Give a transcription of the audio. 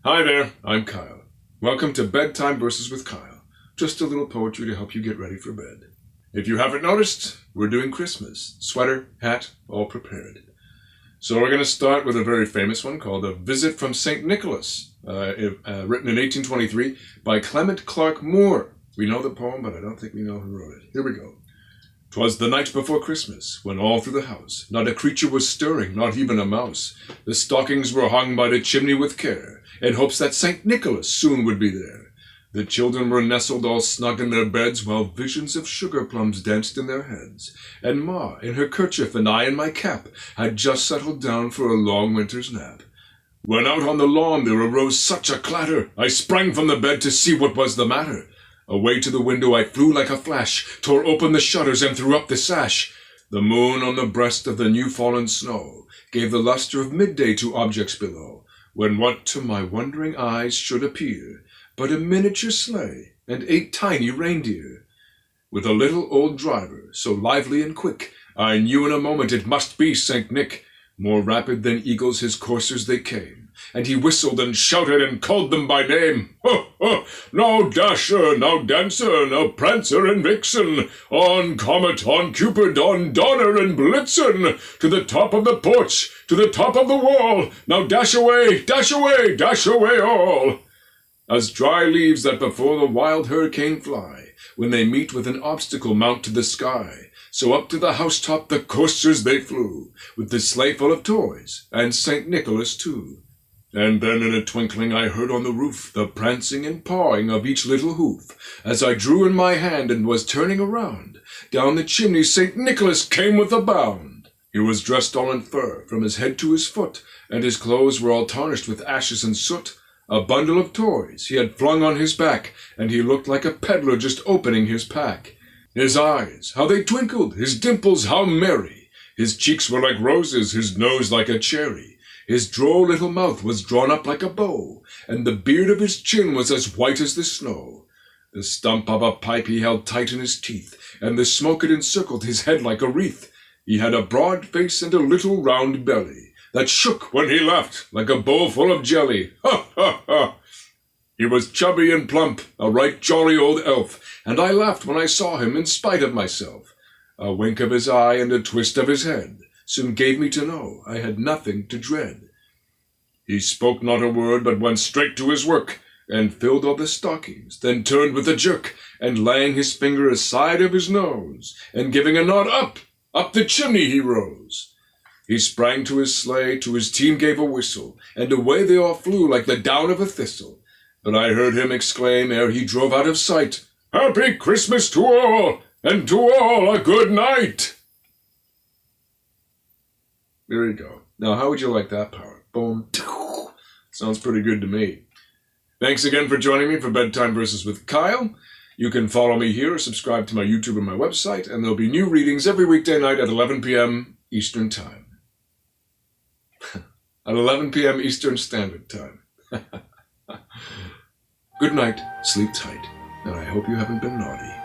Hi there, I'm Kyle. Welcome to Bedtime Verses with Kyle. Just a little poetry to help you get ready for bed. If you haven't noticed, we're doing Christmas. Sweater, hat, all prepared. So we're going to start with a very famous one called A Visit from St. Nicholas, written in 1823 by Clement Clarke Moore. We know the poem, but I don't think we know who wrote it. Here we go. 'Twas the night before Christmas, when all through the house not a creature was stirring, not even a mouse. The stockings were hung by the chimney with care, in hopes that St. Nicholas soon would be there. The children were nestled all snug in their beds, while visions of sugar plums danced in their heads. And Ma, in her kerchief, and I in my cap, had just settled down for a long winter's nap. When out on the lawn there arose such a clatter, I sprang from the bed to see what was the matter. Away to the window I flew like a flash, tore open the shutters and threw up the sash. The moon on the breast of the new-fallen snow gave the luster of midday to objects below, when what to my wondering eyes should appear but a miniature sleigh and 8 tiny reindeer. With a little old driver, so lively and quick, I knew in a moment it must be St. Nick. More rapid than eagles his coursers they came, and he whistled and shouted and called them by name. Ho, ho! Now Dasher, now Dancer, now Prancer and Vixen, on Comet, on Cupid, on Donner and Blitzen, to the top of the porch, to the top of the wall, now dash away, dash away, dash away all! As dry leaves that before the wild hurricane fly, when they meet with an obstacle mount to the sky, so up to the housetop the coursers they flew, with the sleigh full of toys, and St. Nicholas too. And then in a twinkling I heard on the roof the prancing and pawing of each little hoof. As I drew in my hand and was turning around, down the chimney St. Nicholas came with a bound. He was dressed all in fur, from his head to his foot, and his clothes were all tarnished with ashes and soot. A bundle of toys he had flung on his back, and he looked like a peddler just opening his pack. His eyes, how they twinkled, his dimples, how merry! His cheeks were like roses, his nose like a cherry. His droll little mouth was drawn up like a bow, and the beard of his chin was as white as the snow. The stump of a pipe he held tight in his teeth, and the smoke it encircled his head like a wreath. He had a broad face and a little round belly, that shook when he laughed like a bowl full of jelly. Ha, ha, ha! He was chubby and plump, a right jolly old elf, and I laughed when I saw him in spite of myself. A wink of his eye and a twist of his head soon gave me to know I had nothing to dread. He spoke not a word, but went straight to his work, and filled all the stockings, then turned with a jerk, and laying his finger aside of his nose, and giving a nod up the chimney he rose. He sprang to his sleigh, to his team gave a whistle, and away they all flew like the down of a thistle. But I heard him exclaim, ere he drove out of sight, "Happy Christmas to all, and to all a good night!" There you go. Now, how would you like that power? Boom. Sounds pretty good to me. Thanks again for joining me for Bedtime Verses with Kyle. You can follow me here or subscribe to my YouTube and my website, and there'll be new readings every weekday night at 11 p.m. Eastern Time. At 11 p.m. Eastern Standard Time. Good night, sleep tight, and I hope you haven't been naughty.